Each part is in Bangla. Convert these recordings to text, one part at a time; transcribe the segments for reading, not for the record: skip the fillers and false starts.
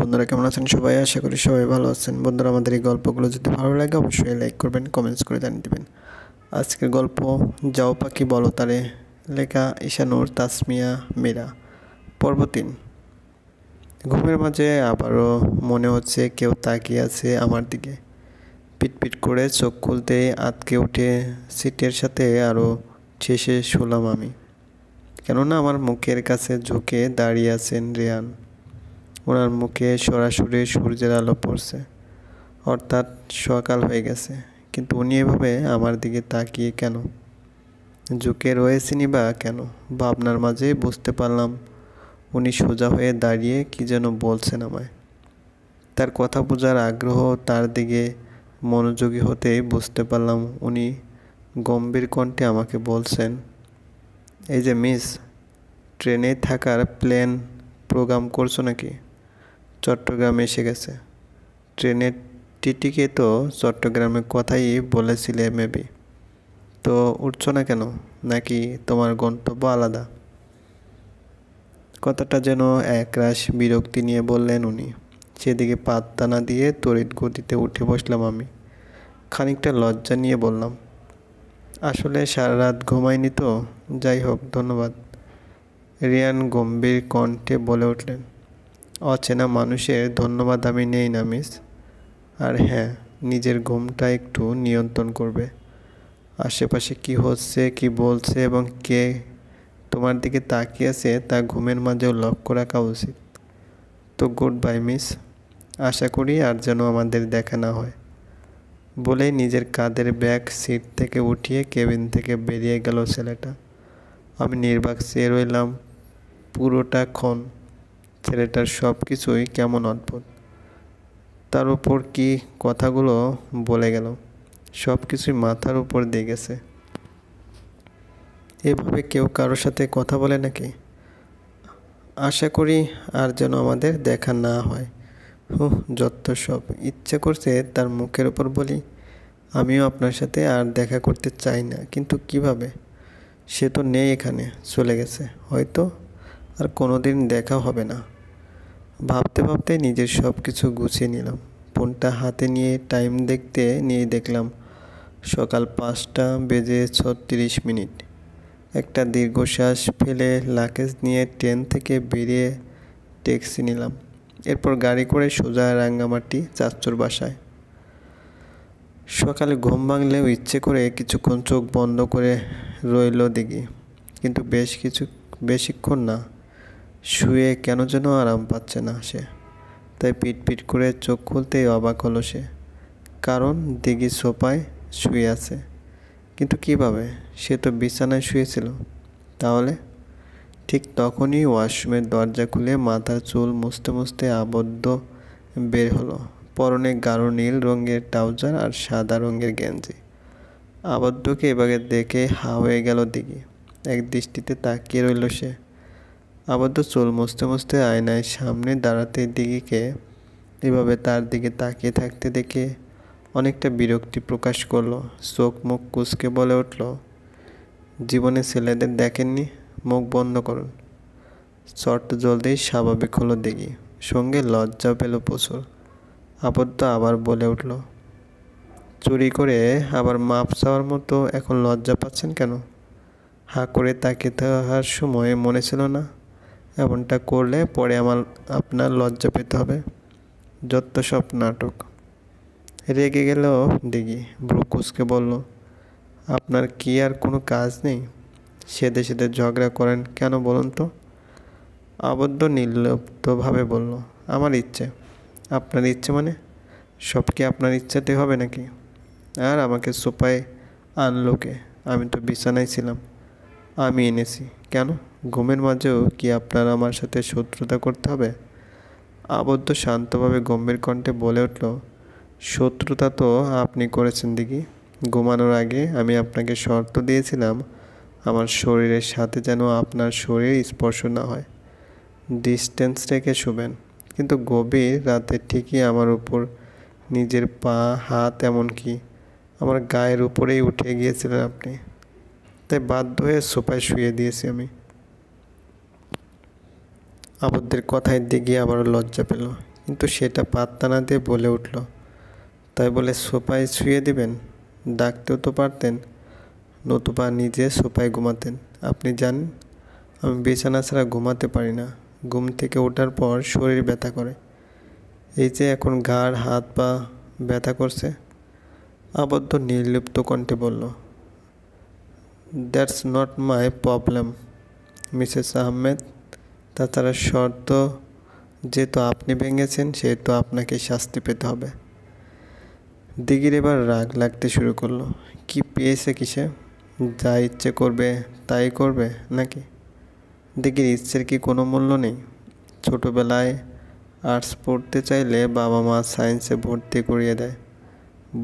বন্ধুরা, কেমন আছেন সবাই? আশা করি সবাই ভালো আছেন। বন্ধুরা, আমাদের এই গল্পগুলো যদি ভালো লাগে অবশ্যই লাইক করবেন, কমেন্টস করে জানিয়ে দেবেন। আজকের গল্প যাও পাখি বলো তারে, লেখা ঈশানুর তাসমিয়া মীরা। পর্ব 3। ঘুমের মাঝে আবারও মনে হচ্ছে কেউ তাকিয়ে আছে আমার দিকে। পিটপিট করে চোখ খুলতেই আঁতকে উঠে সিটের সাথে আরও শেষে শুলাম আমি, কেননা আমার মুখের কাছে ঝুঁকে দাঁড়িয়ে আছেন রেয়ান। ওনার মুখে সরাসরি সূর্যের আলো পড়ছে, অর্থাৎ সকাল হয়ে গেছে। কিন্তু উনি এভাবে আমার দিকে তাকিয়ে কেন, ঝুঁকে রয়েছেনই বা কেন? ভাবনার মাঝে বুঝতে পারলাম উনি সোজা হয়ে দাঁড়িয়ে কি যেন বলছেন আমায়। তার কথা বোঝার আগ্রহ, তার দিকে মনোযোগী হতেই বুঝতে পারলাম উনি গম্ভীর কণ্ঠে আমাকে বলছেন, এই যে মিস, ট্রেনে থাকার প্ল্যান প্রোগ্রাম করছো নাকি? চট্টগ্রামে এসে গেছে। ট্রেনের টিটিকে তো চট্টগ্রামের কথাই বলেছিলে মেবি। তো উঠছো না কেন? নাকি তোমার গন্তব্য আলাদা? কথাটা যেন একরাশ বিরক্তি নিয়ে বললেন উনি। সেদিকে পাত্তা না দিয়ে তড়িৎ গতিতে উঠে বসলাম আমি। খানিকটা লজ্জা নিয়ে বললাম, আসলে সারা রাত ঘুমাইনি তো। যাই হোক, ধন্যবাদ। রিয়ান গম্ভীর কণ্ঠে বলে উঠলেন, অচেনা মানুষের ধন্যবাদ আমি নেই না মিস। আর হ্যাঁ, নিজের ঘুমটা একটু নিয়ন্ত্রণ করবে। আশেপাশে কি হচ্ছে, কি বলছে এবং কে তোমার দিকে তাকিয়ে আছে তা ঘুমের মাঝেও লক্ষ্য রাখা উচিত। তো গুড বাই মিস, আশা করি আর যেন আমাদের দেখা না হয়। বলেই নিজের কাঁধের ব্যাগ সিট থেকে উঠিয়ে কেবিন থেকে বেরিয়ে গেল ছেলেটা। আমি নির্বাক চেয়ে রইলাম পুরোটা ক্ষণ। ছেলেটার সব কিছুই কেমন অদ্ভুত। তার উপর কি কথাগুলো বলে গেল, সব কিছুই মাথার উপর দিয়ে গেছে। এভাবে কেউ কারোর সাথে কথা বলে নাকি? আশা করি আর যেন আমাদের দেখা না হয়। যত সব। ইচ্ছে করছে তার মুখের উপর বলি, আমিও আপনার সাথে আর দেখা করতে চাই না, কিন্তু কিভাবে? সে তো নেই এখানে, চলে গেছে। হয়তো আর কোনোদিন দেখা হবে না। ভাবতে ভাবতে নিজের সব কিছু গুছিয়ে নিলাম। ফোনটা হাতে নিয়ে টাইম দেখতে নিয়ে দেখলাম সকাল 5:36। একটা দীর্ঘশ্বাস ফেলে লাগেজ নিয়ে ট্রেন থেকে বেরিয়ে ট্যাক্সি নিলাম। এরপর গাড়ি করে সোজা রাঙ্গামাটি চাচ্চুর বাসায়। সকালে ঘুম ভাঙলেও ইচ্ছে করে কিছুক্ষণ চোখ বন্ধ করে রইল দেখি, কিন্তু বেশিক্ষণ না। শুয়ে কেন যেন আরাম পাচ্ছে না সে। তাই পিট করে চোখ খুলতেই অবাক হলো সে, কারণ দিঘি সোফায় শুয়ে আছে। কিন্তু কিভাবে? সে তো বিছানায় শুয়েছিল। তাহলে? ঠিক তখনই ওয়াশরুমের দরজা খুলে মাথার চুল মুছতে মুছতে আবদ্ধ বের হলো। পরনে গাঢ় নীল রঙের ট্রাউজার আর সাদা রঙের গেঞ্জি। আবদ্ধকে এবারে দেখে হা হয়ে গেল দিঘি। এক দৃষ্টিতে তাকিয়ে রইল সে। আবদ্ধ চুল মুছতে মুছতে আয়নায় সামনে দাঁড়াতে দিঘিকে এভাবে তার দিকে তাকিয়ে থাকতে দেখে অনেকটা বিরক্তি প্রকাশ করলো। চোখ মুখ কুঁচকে বলে উঠল, জীবনে ছেলেদের দেখেননি? মুখ বন্ধ করুন। চট জলদি স্বাভাবিক হলো দিঘি, সঙ্গে লজ্জা পেল প্রচুর। আবদ্ধ আবার বলে উঠল, চুরি করে আবার মাপ চাওয়ার মতো এখন লজ্জা পাচ্ছেন কেন? হা করে তাকিয়ে থাকার সময় মনে ছিল না এমনটা করলে পরে আপনার লজ্জা পেতে হবে? যত সব নাটক। রেগে গেল দিঘি, ভ্রু কুঁচকে বলল, আপনার কি আর কোনো কাজ নেই? সেদে সেদে ঝগড়া করেন কেন বলুন তো? আবদ্ধ নির্লিপ্তভাবে বলল, আমার ইচ্ছে। আপনার ইচ্ছে মানে? সব কি আপনার ইচ্ছাতে হবে নাকি? আর আমাকে সোফায় আনলো কে? আমি তো বিছানায় ছিলাম। আমি এনেছি। কেন? ঘুমের মাঝেও কি আপনার আমার সাথে শত্রুতা করতে হবে? আবদ্ধ শান্তভাবে গম্ভীর কণ্ঠে বলে উঠল, শত্রুতা তো আপনি করেছেন দিঘি। ঘুমানোর আগে আমি আপনাকে শর্ত দিয়েছিলাম আমার শরীরের সাথে যেন আপনার শরীর স্পর্শ না হয়, ডিস্টেন্স রেখে শুবেন। কিন্তু গভীর রাতে ঠিকই আমার উপর নিজের পা, হাত, এমনকি আমার গায়ের উপরেই উঠে গিয়েছিলেন আপনি। তাই বাধ্য হয়ে সোফায় শুয়ে দিয়েছি আমি। আবদ্ধের কথায় দিঘি আবারও লজ্জা পেল। কিন্তু সেটা পাত্তা না দিয়ে বলে উঠল, তাই বলে সোফায় শুয়ে দিবেন? ডাকতেও তো পারতেন, নতুবা নিজে সোফায় ঘুমাতেন। আপনি জানেন আমি বিছানা ছাড়া ঘুমাতে পারি না। ঘুম থেকে ওঠার পর শরীর ব্যথা করে। এই যে এখন ঘাড় হাত পা ব্যথা করছে। আবদ্ধ নির্লিপ্ত কণ্ঠে বলল, that's not my problem Mrs Ahmed. তাছাড়া শর্ত যেহেতু আপনি ভেঙেছেন সেহেতু আপনাকে শাস্তি পেতে হবে। দিঘির এবার রাগ লাগতে শুরু করলো। কি পেয়েছে কিসে? যা ইচ্ছে করবে তাই করবে নাকি? দিঘির ইচ্ছের কি কোনো মূল্য নেই? ছোটোবেলায় আর্টস পড়তে চাইলে বাবা মা সায়েন্সে ভর্তি করিয়ে দেয়।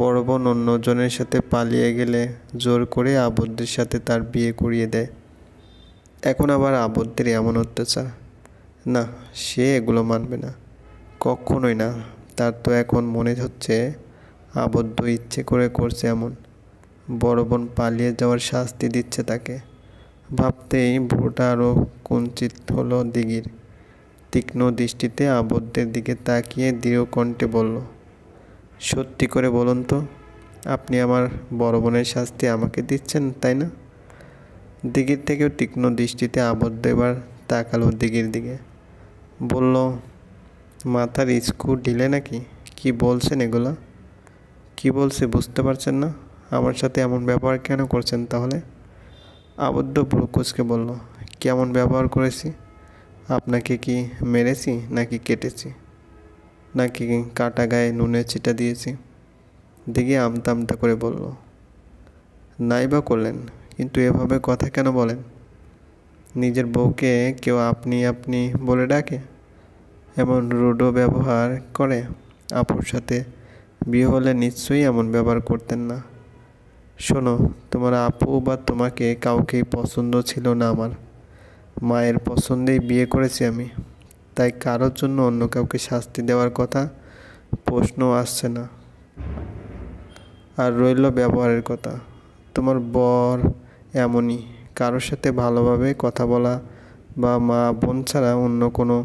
বড় বোন অন্যজনের সাথে পালিয়ে গেলে জোর করে আবদ্ধের সাথে তার বিয়ে করিয়ে দেয়। এখন আবার আবদ্ধের এমন অত্যাচার। না, সে এগুলো মানবে না, কখনোই না। তার তো এখন মনে হচ্ছে আবদ্ধ ইচ্ছে করে করছে এমন। বড় বোন পালিয়ে যাওয়ার শাস্তি দিচ্ছে তাকে। ভাবতেই ভ্রুটা আরও কুঞ্চিত হলো দিঘির। তীক্ষ্ণ দৃষ্টিতে আবদ্ধের দিকে তাকিয়ে দৃঢ় কণ্ঠে বলল, সত্যি করে বলুন তো, আপনি আমার বড় বোনের শাস্তি আমাকে দিচ্ছেন তাই না? দিঘির থেকেও তীক্ষ্ণ দৃষ্টিতে আবদ্ধ এবার তাকালো দিঘির দিকে। বলল, মাথার স্ক্রু ঢিলে নাকি? কি বলছেন এগুলা? কি বলছে বুঝতে পারছেন না? আমার সাথে এমন ব্যবহার কেন করছেন তাহলে? আবদ্ধ ভ্রু কুঁচকে বলল, কেমন ব্যবহার করেছি? আপনাকে কি মেরেছি নাকি কেটেছি, নাকি কাটা গায়ে নুনের ছিটা দিয়েছি? দিঘি আমতা আমতা করে বলল, নাই বা করলেন, কিন্তু এভাবে কথা কেন বলেন? নিজের বউকে কেউ আপনি আপনি বলে ডাকে? এমন রূঢ় ব্যবহার করে? আপুর সাথে বিয়ে হলে নিশ্চয়ই এমন ব্যবহার করতেন না। শোনো, তোমার আপু বা তোমাকে কাউকেই পছন্দ ছিল না আমার। মায়ের পছন্দেই বিয়ে করেছি আমি। তাই কারোর জন্য অন্য কাউকে শাস্তি দেওয়ার কথা প্রশ্ন আসছে না। আর রইল ব্যবহারের কথা, তোমার বর এমনই, কারোর সাথে ভালোভাবে কথা বলা বা মা বোন ছাড়া অন্য কোনো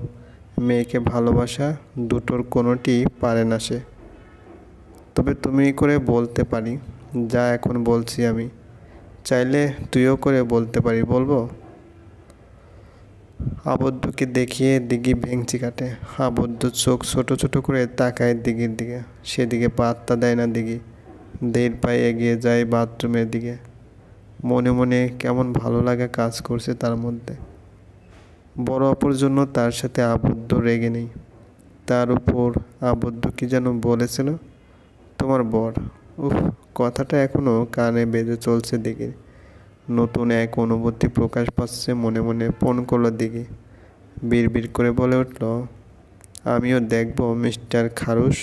মেয়েকে ভালোবাসা, দুটোর কোনোটি পারে না সে। তবে তুমি করে বলতে পারি যা এখন বলছি আমি, চাইলে তুইও করে বলতে পারি, বলবো? আবদ্ধকে দেখিয়ে দিঘি ভেঙচি কাটে। আবদ্ধ চোখ ছোট ছোট করে তাকায় দিঘির দিকে। সেদিকে পাত্তা দেয় না দিঘি। ধীর পায়ে এগিয়ে যায় বাথরুমের দিকে। মনে মনে কেমন ভালো লাগা কাজ করছে তার মধ্যে। বড় অপর জন্য তার সাথে আবদ্ধ রেগে নেই। তার উপর আবদ্ধ কি যেন বলেছিল, তোমার বর। উফ, কথাটা এখনো কানে বেজে চলছে দিঘির। নতুন এক অনুভূতি প্রকাশ পাচ্ছে মনে মনে পণ করলো দিঘি। বিড়বিড় করে বলে উঠল, আমিও দেখব মিস্টার খারুশ,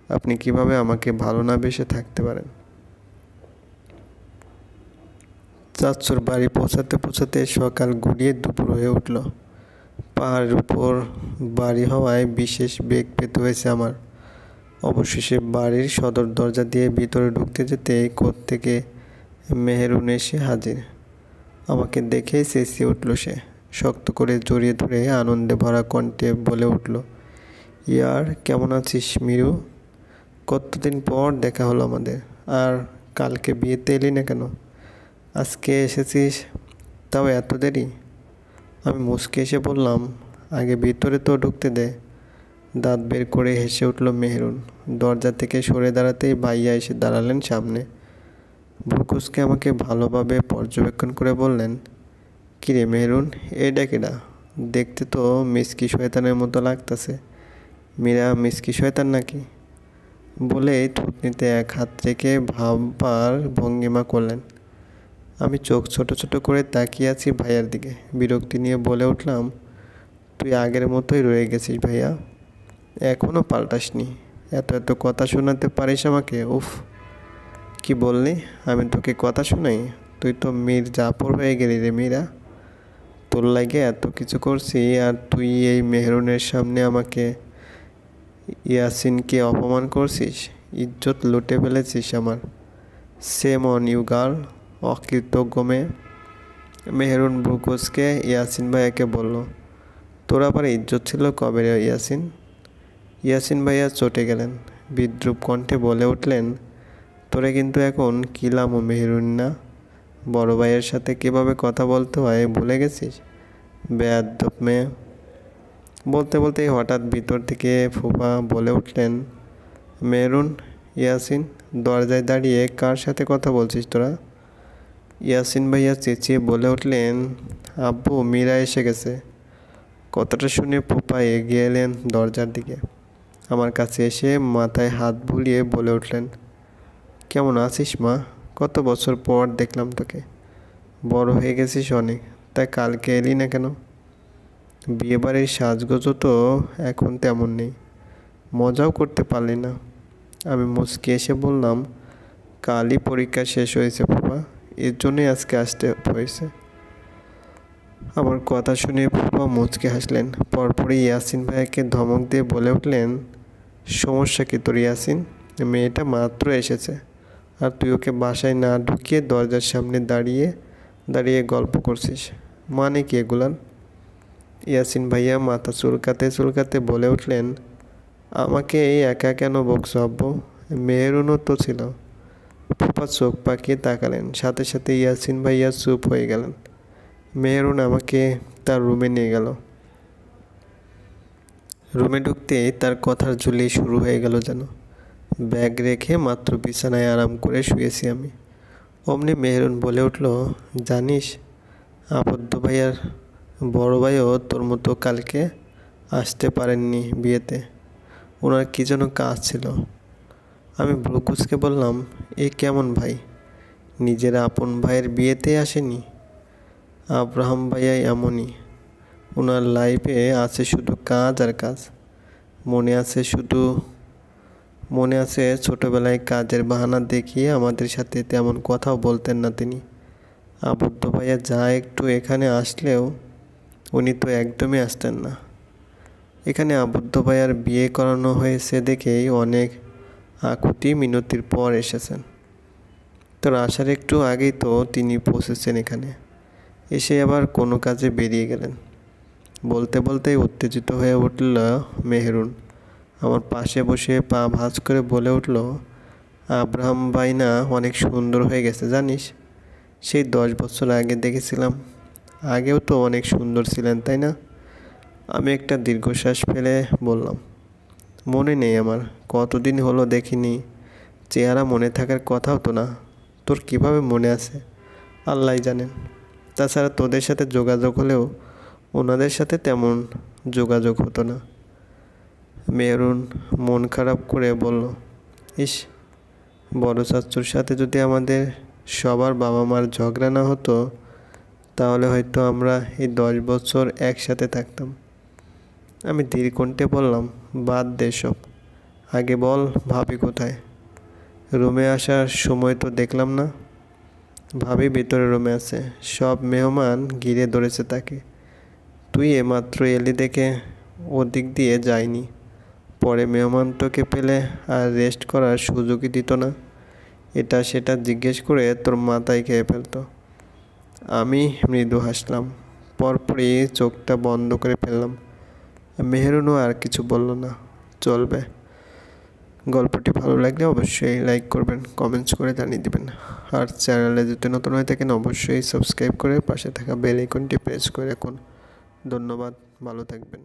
আপনি কিভাবে আমাকে ভালো না বেসে থাকতে পারেন। চাচ্চুর বাড়ি পৌঁছাতে পৌঁছাতে সকাল গড়িয়ে দুপুর হয়ে উঠল। পাহাড়ের উপর বাড়ি হওয়ায় বিশেষ বেগ পেতে হয়েছে আমার। অবশেষে বাড়ির সদর দরজা দিয়ে ভিতরে ঢুকতে যেতে কোত্থেকে মেহেরুন এসে হাজির। আমাকে দেখেই চেঁচিয়ে উঠল সে। শক্ত করে জড়িয়ে ধরে আনন্দে ভরা কণ্ঠে বলে উঠল, ইয়ার কেমন আছিস মিরু? কতদিন পর দেখা হলো আমাদের। আর কালকে বিয়েতে এলি না কেন? আজকে এসেছিস, তাও এত দেরি? আমি মুচকে এসে বললাম, আগে ভিতরে তো ঢুকতে দে। দাঁত বের করে হেসে উঠল মেহেরুন। দরজা থেকে সরে দাঁড়াতেই ভাইয়া এসে দাঁড়ালেন সামনে। ভ্রুকুচকে আমাকে ভালোভাবে পর্যবেক্ষণ করে বললেন, কিরে মেহেরুন, এটা কেডা? দেখতে তো মিসকি শয়তানের মতো লাগতেছে। মীরা মিসকি শয়তান নাকি? বলেই থুতনিতে এক হাত রেখে ভাববার ভঙ্গিমা করলেন। আমি চোখ ছোট ছোট করে তাকিয়ে আছি ভাইয়ার দিকে। বিরক্তি নিয়ে বলে উঠলাম, তুই আগের মতোই রয়ে গেছিস ভাইয়া, এখনও পাল্টাসনি। এত এত কথা শোনাতে পারিস আমাকে? উফ, কি বললি? আমি তোকে কথা শোনাই? তুই তো মীর জাফর হয়ে গেলি রে মীরা। তোর লাগে এত কিছু করছি, আর তুই এই মেহরুনের সামনে আমাকে, ইয়াসিনকে অপমান করছিস, ইজ্জত লুটে ফেলেছিস আমার। সেম অন ইউ গার্ল, অকৃতজ্ঞ মেয়ে। মেহরুন ভ্রুকুচকে ইয়াসিন ভাইয়াকে বলল, তোর আবার ইজ্জত ছিল কবে রে ইয়াসিন? ইয়াসিন ভাইয়া চটে গেলেন, বিদ্রূপ কণ্ঠে বলে উঠলেন, তোরে কিন্তু এখন কিলাম ও মেহেরুন না, বড় ভাইয়ের সাথে কীভাবে কথা বলতে হয় ভুলে গেছিস? বেয়াদ্দপ মেয়ে। বলতে বলতেই হঠাৎ ভিতর থেকে ফুপা বলে উঠলেন, মেহরুন, ইয়াসিন, দরজায় দাঁড়িয়ে কার সাথে কথা বলছিস তোরা? ইয়াসিন ভাইয়া চেঁচিয়ে বলে উঠলেন, আব্বু, মীরা এসে গেছে। কথাটা শুনে ফুপা এগিয়ে এলেন দরজার দিকে। আমার কাছে এসে মাথায় হাত বুলিয়ে বলে উঠলেন, কেমন আছিস মা? কত বছর পর দেখলাম তোকে। বড় হয়ে গেছিস অনেক, তাই কালকে এলি না কেন? বিয়েবাড়ির সাজগোজও তো এখন তেমন নেই, মজাও করতে পারলি না। আমি মুচকি এসে বললাম, কালই পরীক্ষা শেষ হয়েছে ফুপা, এর জন্যই আজকে আসতে হয়েছে। আমার কথা শুনে ফুপা মুচকে হাসলেন। পরপরই ইয়াসিন ভাইয়াকে ধমক দিয়ে বলে উঠলেন, সমস্যা কি তোর ইয়াসিন? মেয়েটা মাত্র এসেছে, আর তুই ওকে বাসায় না ঢুকিয়ে দরজার সামনে দাঁড়িয়ে দাঁড়িয়ে গল্প করছিস, মানে কি এগুলান? ইয়াসিন ভাইয়া মাথা চুলকাতে চুলকাতে বলে উঠলেন, আমাকে এই একা কেন বকছো আব্বু? মেহেরুনও তো ছিল। ফুপা চোখ পাকিয়ে তাকালেন, সাথে সাথে ইয়াসিন ভাইয়া চুপ হয়ে গেলেন। মেহেরুন আমাকে তার রুমে নিয়ে গেল। রুমে ঢুকতেই তার কথার ঝুলি শুরু হয়ে গেল যেন। ব্যাগ রেখে মাত্র বিছানায় আরাম করে শুয়েছি আমি। অমনি মেহেরুন বলে উঠল, জানিস, আবদ্ধ ভাইয়ার বড় ভাইও তোর মতো কালকে আসতে পারেননি বিয়েতে, ওনার কী যেন কাজ ছিল। আমি ব্রুকুসকে বললাম, এ কেমন ভাই, নিজের আপন ভাইয়ের বিয়েতে আসেনি? আব্রাহাম ভাইয়া এমনই, ওনার লাইফে আছে শুধু কাজ আর কাজ। মনে আছে ছোটোবেলায় কাজের বাহানা দেখিয়ে আমাদের সাথে তেমন কথাও বলতেন না তিনি। আবদ্ধ ভাইয়া যা একটু এখানে আসলেও উনি তো একদমই আসতেন না। এখানে আবদ্ধ ভাইয়ার বিয়ে করানো হয়েছে দেখেই অনেক আকুতি মিনতির পর এসেছেন। তোর আসার একটু আগেই তো তিনি পৌঁছেছেন এখানে, এসে আবার কোনো কাজে বেরিয়ে গেলেন। বলতে বলতেই উত্তেজিত হয়ে উঠল মেহেরুন। আমার পাশে বসে পা ভাঁজ করে বলে উঠল, আব্রাহাম ভাই না অনেক সুন্দর হয়ে গেছে জানিস? সেই 10 বছর আগে দেখেছিলাম, আগেও তো অনেক সুন্দর ছিলেন তাই না? আমি একটা দীর্ঘশ্বাস ফেলে বললাম, মনে নেই আমার, কতদিন হলো দেখিনি, চেহারা মনে থাকার কথাও তো না। তোর কিভাবে মনে আছে আল্লাহই জানেন। তাছাড়া তোদের সাথে যোগাযোগ হলেও ওনাদের সাথে তেমন যোগাযোগ হতো না। মেহরুন মন খারাপ করে বলল, ইস, বড় চাচ্চুর সাথে যদি আমাদের সবার বাবা মার ঝগড়া না হতো তাহলে হয়তো আমরা এই 10 বছর একসাথে থাকতাম। আমি ধীর কণ্ঠে বললাম, বাদ দে সব, আগে বল ভাবি কোথায়? রুমে আসার সময় তো দেখলাম না। ভাবি ভেতরে রুমে আছে, সব মেহমান ঘিরে ধরেছে তাকে। তুই এমাত্র এলি দেখে ওদিক দিয়ে যায়নি, পরে মেহমান তোকে পেলে আর রেস্ট করার সুযোগই দিত না, এটা সেটা জিজ্ঞেস করে তোর মাথায় খেয়ে ফেলতো। আমি মৃদু হাসলাম, পরপরই চোখটা বন্ধ করে ফেললাম। মেহেরুনও আর কিছু বলল না। চলবে। গল্পটি ভালো লাগলে অবশ্যই লাইক করবেন, কমেন্টস করে জানিয়ে দেবেন। আর চ্যানেলে যদি নতুন হয়ে থাকেন অবশ্যই সাবস্ক্রাইব করে পাশে থাকা বেল আইকনটি প্রেস করে রাখুন। ধন্যবাদ, ভালো থাকবেন।